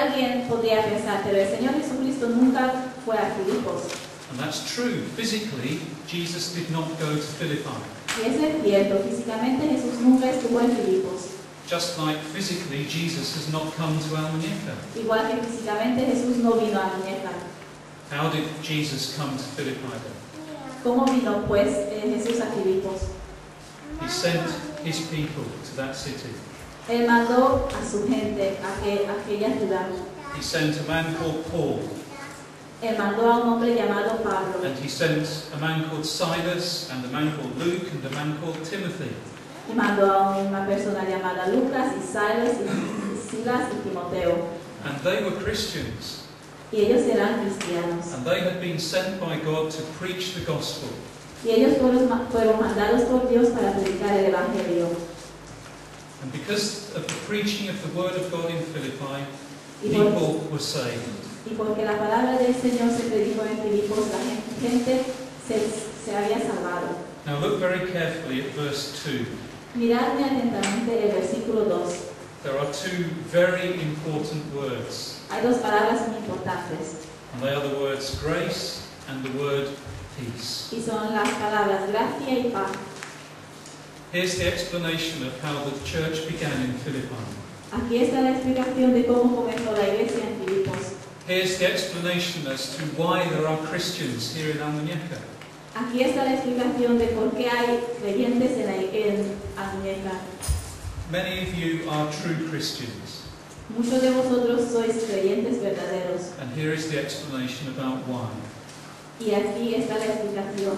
alguien podría pensar, pero el Señor Jesucristo nunca fue a Filipos. And that's true. Physically, Jesus did not go to Philippi. Y eso es cierto, físicamente Jesús nunca estuvo en Filipos. Just like physically, Jesus has not come to Almuñécar. Igual que físicamente Jesús no vino a Muñeca. How did Jesus come to Philippi then? ¿Cómo vino pues Jesús a Filipos? He sent his people to that city. Él mandó a su gente a aquella ciudad. He sent a man called Paul. Él mandó a un hombre llamado Pablo. And he sent a man called Silas, and a man called Luke, and a man called Timothy. Y mandó a una persona llamada Lucas y Silas y Timoteo. And they were Christians. Y ellos eran cristianos. And they had been sent by God to preach the gospel. Y ellos fueron mandados por Dios para predicar el Evangelio. And because of the preaching of the word of God in Philippi, people were saved. Y porque la palabra del Señor se predicó en Filipos, la gente se había salvado. Now look very carefully at verse 2. Miradme atentamente el versículo 2. There are two very important words. Hay dos palabras muy importantes. And they are the words grace and the word peace. Y son las palabras gracia y paz. Here's the explanation of how the church began in Philippi. Aquí está la explicación de cómo comenzó la iglesia en Filipos. Here's the explanation as to why there are Christians here in Almuñécar. Aquí está la explicación de por qué hay creyentes en Almuñécar. Many of you are true Christians. Muchos de vosotros sois creyentes verdaderos. And here is the explanation about why. Y aquí está la explicación.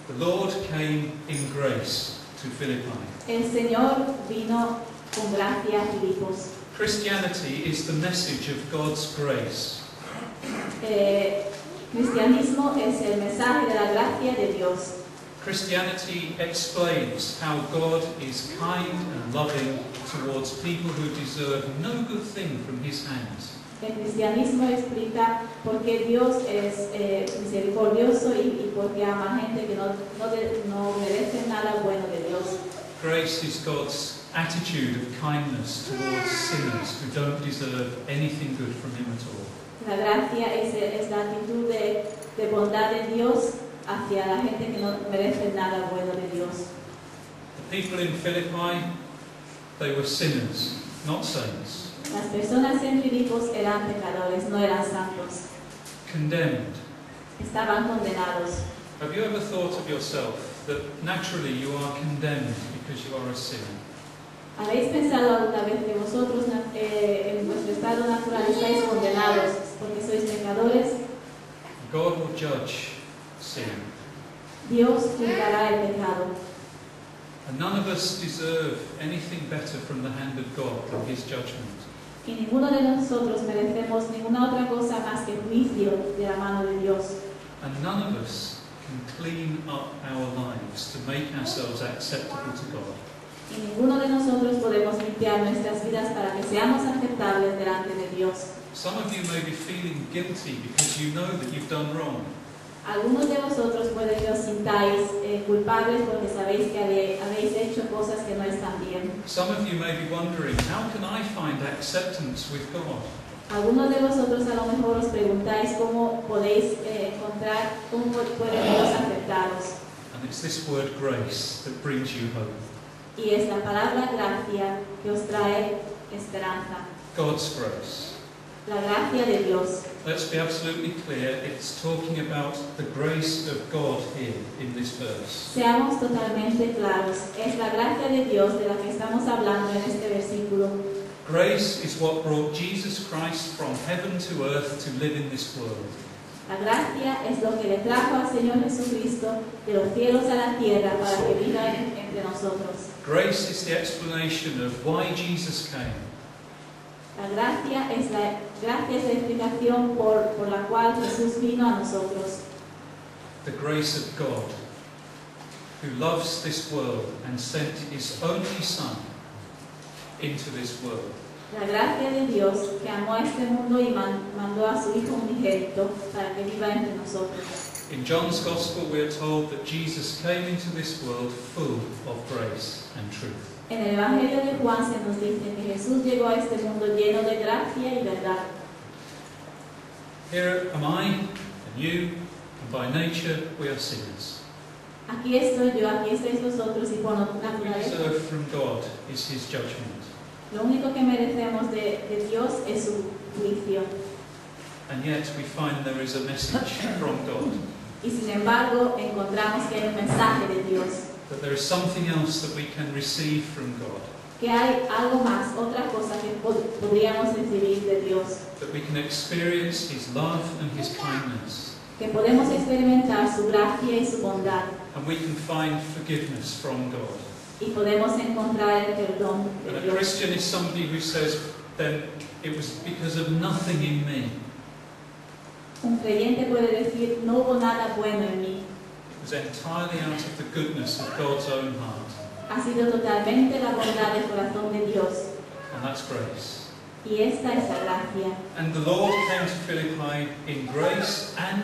The Lord came in grace to Philippi. El Señor vino con gracia a Filipos. Christianity is the message of God's grace. Cristianismo es el mensaje de la gracia de Dios. Christianity explains how God is kind and loving towards people who deserve no good thing from His hands. El cristianismo explica por qué Dios es misericordioso y por qué ama a gente que no merece nada bueno de Dios. Grace is God's attitude of kindness towards sinners who don't deserve anything good from Him at all. La gracia es la actitud de bondad de Dios hacia la gente que no merece nada bueno de Dios. The people in Philippi, they were sinners, not saints. Las personas en Filipos eran pecadores, no eran santos. Condemned. Estaban condenados. Have you ever thought of yourself that naturally you are condemned because you are a sinner? ¿Habéis pensado alguna vez que vosotros en vuestro estado natural estáis condenados porque sois pecadores? God will judge sin. Dios juzgará el pecado. And none of us deserve anything better from the hand of God than His judgment. Y ninguno de nosotros merecemos ninguna otra cosa más que juicio de la mano de Dios. And none of us can clean up our lives to make ourselves acceptable to God. Y ninguno de nosotros podemos limpiar nuestras vidas para que seamos aceptables delante de Dios. Some of you may be feeling guilty because you know that you've done wrong. Algunos de vosotros puede que os sintáis culpables porque sabéis que habéis hecho cosas que no están bien. Some of you may be wondering, how can I find acceptance with God? Algunos de vosotros a lo mejor os preguntáis cómo podéis encontrar, cómo puede Dios aceptaros. And it's this word grace that brings you hope. Y es la palabra gracia que os trae esperanza. God's grace. La gracia de Dios. Let's be absolutely clear, it's talking about the grace of God here in this verse. Seamos totalmente claros, es la gracia de Dios de la que estamos hablando en este versículo. Grace is what brought Jesus Christ from heaven to earth to live in this world. La gracia es lo que le trajo al Señor Jesucristo de los cielos a la tierra para que viva entre nosotros. Grace is the explanation of why Jesus came. La gracia es la explicación por la cual Jesús vino a nosotros. The grace of God, who loves this world and sent His only Son into this world. La gracia de Dios que amó a este mundo y mandó a su Hijo unigénito para que viva entre nosotros. In John's Gospel we are told that Jesus came into this world full of grace and truth. En el Evangelio de Juan se nos dice que Jesús llegó a este mundo lleno de gracia y verdad. Here am I and you, and by nature we are sinners. Aquí estoy yo, aquí estáis vosotros, y por What we naturaleza deserve from God is His judgment. lo único que merecemos de Dios es su juicio. And yet we find there is a message from God, Y sin embargo encontramos que hay un mensaje de Dios, that there is something else that we can receive from God, que hay algo más, otra cosa que podríamos recibir de Dios, that we can experience His love and His kindness, que podemos experimentar su gracia y su bondad, and we can find forgiveness from God. y podemos encontrar el perdón And de a Dios. Christian is somebody who says, then it was because of nothing in me. Un creyente puede decir, no hubo nada bueno en mí, It was entirely out of the goodness of God's own heart. ha sido totalmente la bondad del corazón de Dios, And that's grace. y esta es la gracia. And the Lord came to Philippi in grace and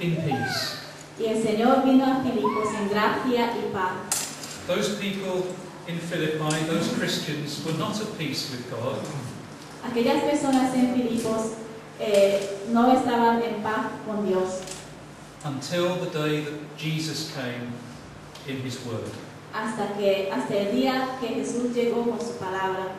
in peace. Y el Señor vino a Filipos en gracia y paz. Those people in Philippi, those Christians, were not at peace with God Aquellas personas en Filipos no estaban en paz con Dios until the day that Jesus came in His Word. hasta el día que Jesús llegó con su palabra.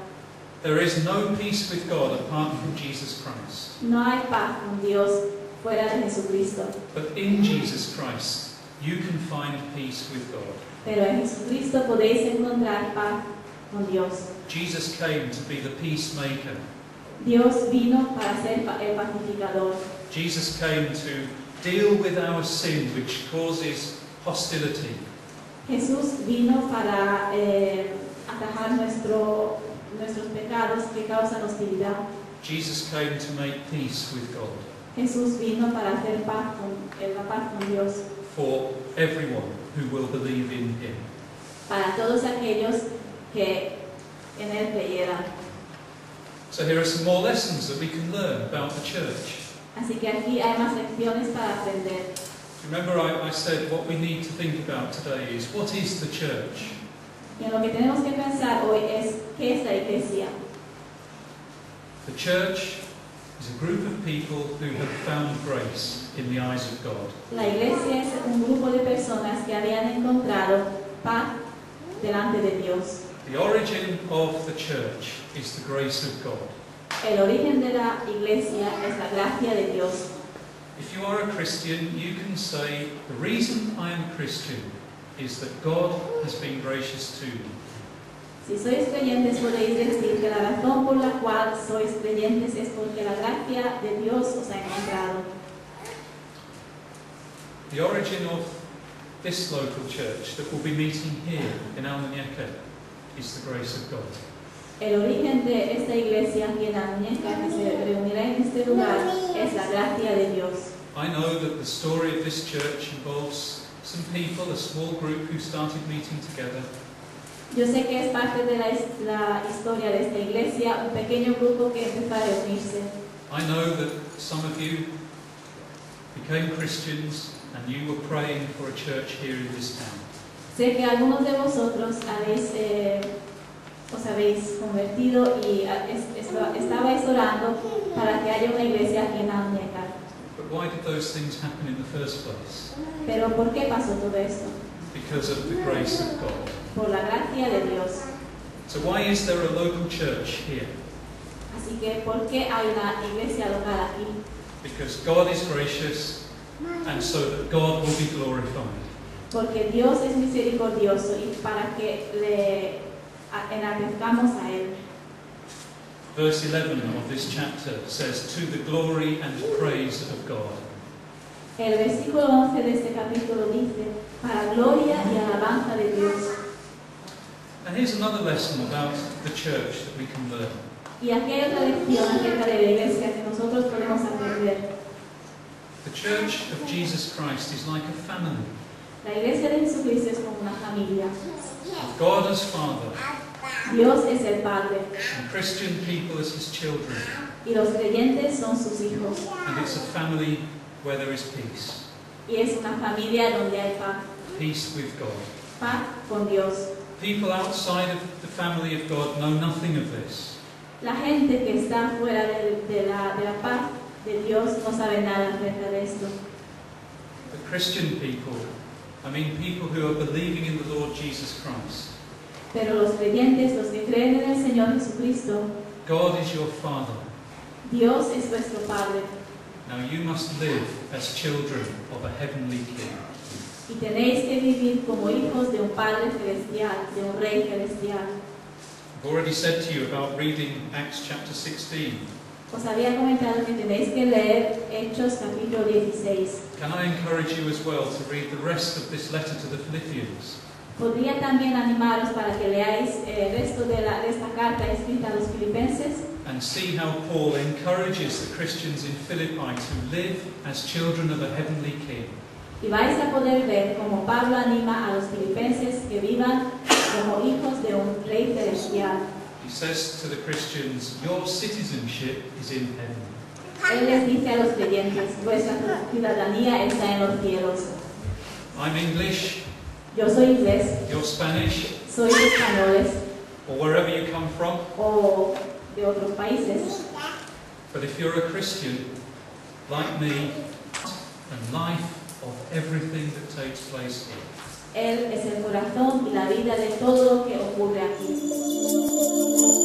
There is no peace with God apart from Jesus Christ. No hay paz con Dios fuera de Jesucristo, But in Jesus Christ, you can find peace with God. pero en Jesucristo podéis encontrar paz con Dios. Jesus came to be the peacemaker. Dios vino para ser el pacificador. Jesus came to deal with our sin, which causes hostility. Jesús vino para atajar nuestros pecados que causan hostilidad. Jesus came to make peace with God Jesús vino para hacer paz la paz con Dios, for everyone who will believe in Him. para todos aquellos que en Él creyeran. So here are some more lessons that we can learn about the church. Así que aquí hay más lecciones para aprender. Remember I said what we need to think about today is, what is the church? Y en lo que tenemos que pensar hoy es, ¿qué es la iglesia? The church is a group of people who have found grace in the eyes of God. La iglesia es un grupo de personas que habían encontrado paz delante de Dios. The origin of the church is the grace of God. El origen de la iglesia es la gracia de Dios. If you are a Christian, you can say, the reason I am a Christian is that God has been gracious to me. Si sois creyentes podéis decir que la razón por la cual sois creyentes es porque la gracia de Dios os ha encontrado. The origin of this local church that will be meeting here in Almuñeca is the grace of God. El origen de esta iglesia aquí en Almuñeca, que se reunirá en este lugar, es la gracia de Dios. I know that the story of this church involves some people, a small group who started meeting together. Yo sé que es parte de la historia de esta iglesia, un pequeño grupo que empezó a reunirse. I know that some of you became Christians and you were praying for a church here in this town. Sé que algunos de vosotros os habéis convertido y estabais orando para que haya una iglesia aquí en Almuñeca. But why did those things happen in the first place? Pero ¿por qué pasó todo esto? Because of the grace of God. Por la gracia de Dios. So why is there a local church here? Así que ¿por qué hay una iglesia local aquí? Because God is gracious and so that God will be glorified. Porque Dios es misericordioso y para que le enaltezcamos a Él. Verse 11 of this chapter says, to the glory and praise of God. El versículo 11 de este capítulo dice, para gloria y alabanza de Dios. And here's another lesson about the church that we can learn. Y aquí hay otra lección acerca de la iglesia que nosotros podemos aprender. The church of Jesus Christ is like a family. La iglesia de Jesucristo es como una familia. With God as Father Dios es el Padre and Christian people as His children. y los creyentes son sus hijos. And it's a family where there is peace. Y es una familia donde hay paz. Peace with God. Paz con Dios. People outside of the family of God know nothing of this. La gente que está fuera de la paz de Dios no sabe nada acerca de esto. But Christian people, I mean people who are believing in the Lord Jesus Christ. Pero los creyentes, los que creen en el Señor Jesucristo, God is your Father. Dios es vuestro Padre. Now you must live as children of a heavenly King. Y tenéis que vivir como hijos de un Padre celestial, de un Rey celestial. I've already said to you about reading Acts chapter 16. Os había comentado que tenéis que leer Hechos capítulo 16. Can I encourage you as well to read the rest of this letter to the Philippians? Podría también animaros para que leáis el resto de esta carta escrita a los filipenses And see how Paul encourages the Christians in Philippi to live as children of a heavenly King. y vais a poder ver cómo Pablo anima a los filipenses que vivan como hijos de un Rey celestial. He says to the Christians, your citizenship is in heaven. Él les dice a los creyentes, vuestra ciudadanía está en los cielos. I'm English, Yo soy inglés, you're Spanish, soy de españoles or wherever you come from. o de otros países. But if you're a Christian, like me, and life of everything that takes place here. Él es el corazón y la vida de todo lo que ocurre aquí.